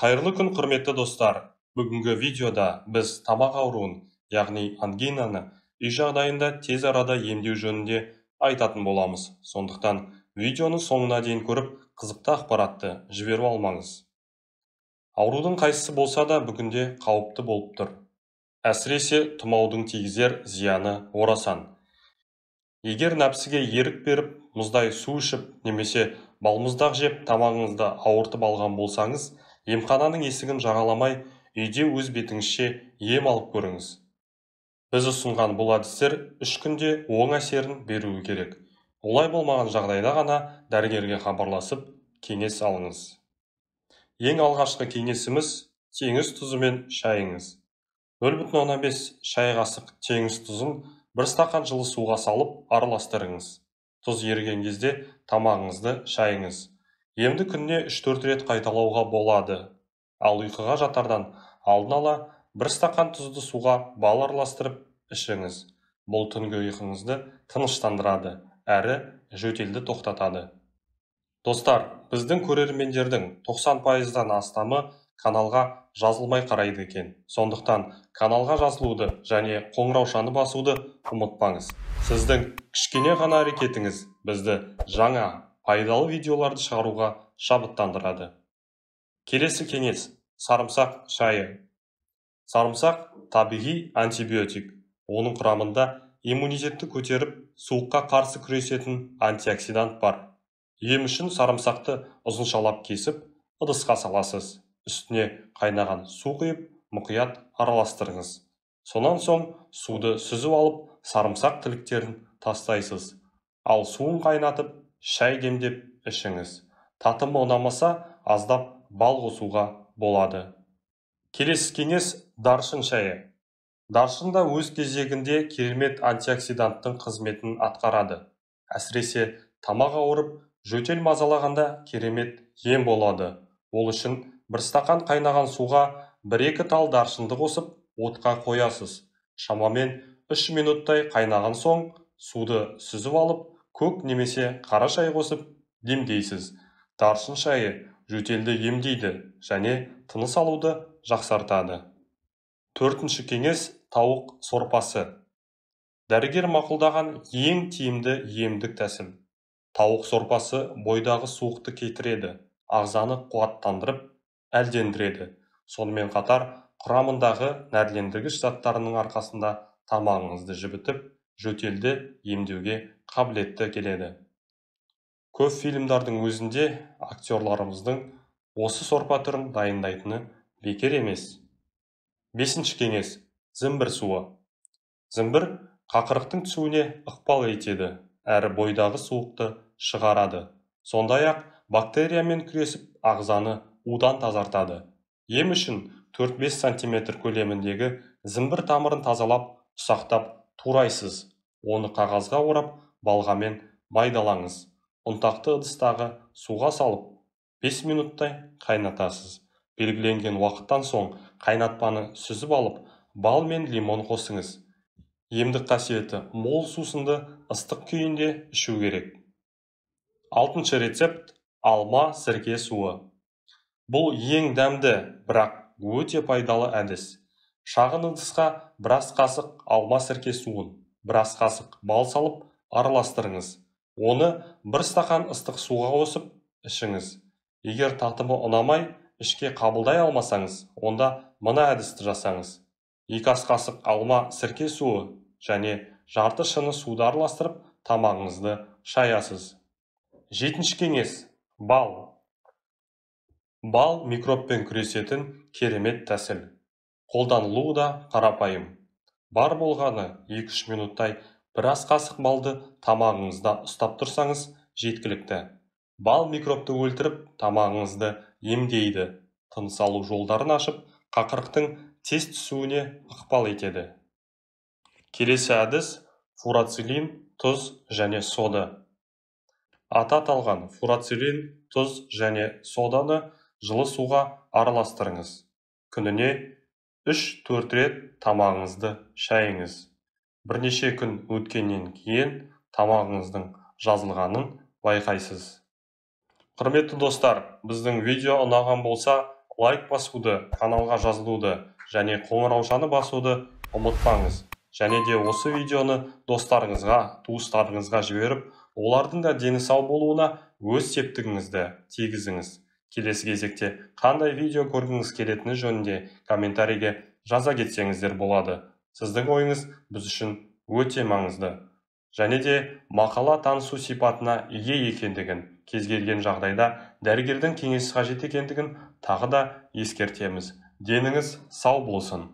Қайырлы күн, құрметті достар. Бүгінгі видеода біз тамақ ауруын, яғни ангинаны, үй жағдайында тез арада емдеу жөнінде айтатын боламыз. Сондықтан видеоны соңына дейін көріп, қызықты ақпаратты жіберіп алмаңыз. Аурудың қайсысы болса да бүгінде қауіпті болып тұр. Әсіресе тұмаудың тигізер зияны орасан. Егер нәпсіге ерік беріп, мұздай су ішіп, немесе балмұздақ жеп тамағыңызды ауыртып алған болсаңыз, емхананың есігін жағаламай, үйде өз бетіңізше ем алып көріңіз. Біз ұсынған бұл әдістер 3 күнде оң әсерін беруі керек. Олай болмаған жағдайда ғана дәрігерге хабарласып, кеңес алыңыз. Ең алғашқы кеңесіміз теңіз тұзы мен шайыңыз. 0,5 шай қасық теңіз тұзын 1 стақан жылы суға салып араластырыңыз. Тұз еріген кезде тамағыңызды шайыңыз. Емді күніне 3-4 рет қайталауға болады. Ал ұйқыға жатардан алдын ала 1 стақан тұзды суға бал араластырып ішіңіз. Бұл түнгі ұйқыңызды тыныштандырады, әрі жөтелді тоқтатады. Достар, біздің көрермендердің 90%-дан астамы каналға жазылмай қарайды екен. Сондықтан каналға жазылуды және қоңыраушаны басуды ұмытпаңыз. Сіздің кішкене ғана әрекетіңіз бізді жаңа, пайдалы видеоларды шығаруға шабыттандырады. Келесі кеңес – сарымсақ шайы. Сарымсақ табиғи антибиотик. Оның құрамында иммунитетті көтеріп, суыққа қарсы күресетін антиоксидант бар. Ем үшін сарымсақты ұзыншалап кесіп, ыдысқа саласыз. Үстіне қайнаған су құйып, мұқият араластырыңыз. Сонан соң суды сүзіп алып, сарымсақ тіліктерін тастайсыз. Ал суын қайнатып, шай демдеп ішіңіз. Татымы ұнамаса, аздап бал қосуға болады. Келесі кеңес – даршын шайы. Даршын да өз кезегінде керемет антиоксиданттың қызметін атқарады. Әсіресе тамақ ауырып, жөтел мазалағанда керемет ем болады. Ол үшін 1 стақан қайнаған суға 1-2 тал даршынды қосып, отқа қоясыз. Шамамен 3 минуттай қайнаған соң, суды сүзіп алып, көк немесе қара шай қосып демдейсіз. Даршын шайы жөтелді емдейді және тыныс алуды жақсартады. 4-ші кеңес – тауық сорпасы. Дәрігер мақұлдаған ең тиімді емдік тәсіл. Тауық сорпасы бойдағы суықты кетіреді, ағзаны қуаттандырып, әлдендіреді. Сонымен қатар, құрамындағы нәрлендіргіш заттарының арқасында тамағыңызды жібітіп, жөтелді емдеуге қабілетті келеді. Көп фильмдардың өзінде актерларымыздың осы сорпа түрін дайындайтыны бекер емес. 5-ші кеңес – зімбір суы. Зімбір қақырықтың түсуіне ықпал етеді, әрі бойдағы суықты шығарады. Сондай-ақ бактериямен күресіп, ағзаны удан тазартады. Ем үшін 4-5 см көлеміндегі зімбір тамырын тазалап, ұсақтап турайсыз. Оны қағазға орап, балғамен майдалаңыз. Ұнтақты ыдыстағы суға салып, 5 минуттай қайнатасыз. Белгіленген уақыттан соң қайнатпаны сүзіп алып, бал мен лимон қосыңыз. Емдік қасиеті мол сусынды ыстық күйінде ішу керек. 6-ші рецепт – алма сірке суы. Бұл ең дәмді, бірақ өте пайдалы әдіс. Шағын ыдысқа 1 қасық алма сірке суын, 1 қасық бал салып араластырыңыз. Оны 1 стақан ыстық суға қосып ішіңіз. Егер татымы ұнамай, ішке қабылдай алмасаңыз, онда мына әдісті жасаңыз. 2 ас қасық алма сірке суы және жарты шыны суды араластырып, тамағыңызды шаясыз. 7-ші кеңес – бал. Бал микробпен күресетін керемет тәсіл. Қолданылуы да қарапайым. Бар болғаны 2-3 минуттай 1 ас қасық балды тамағыңызда ұстап тұрсаңыз жеткілікті. Бал микробты өлтіріп, тамағыңызды емдейді, тыныс алу жолдарын ашып, қақырықтың тез түсуіне ықпал етеді. Келесі әдіс – фурацилин, тұз және сода. Аты аталған фурацилин, тұз және соданы жылы суға араластырыңыз. Күніне 3-4 рет тамағыңызды шайыңыз. Бірнеше күн өткеннен кейін тамағыңыздың жазылғанын байқайсыз. Құрметті достар, біздің видео ұнаған болса, лайк басуды, каналға жазылуды және қоңыраушаны басуды ұмытпаңыз. Және де осы видеоны достарыңызға, туыстарыңызға жіберіп, олардың да дені сау болуына өз септігіңізді тигізіңіз. Келесі кезекте қандай видео көргіңіз келетіні жөнінде комментарийге жаза кетсеңіздер болады. Сіздің ойыңыз біз үшін өте маңызды. Және де мақала танысу сипатына ие екендігін, кез келген жағдайда дәрігердің кеңесі қажет екендігін тағы да ескертеміз. Деніңіз сау болсын.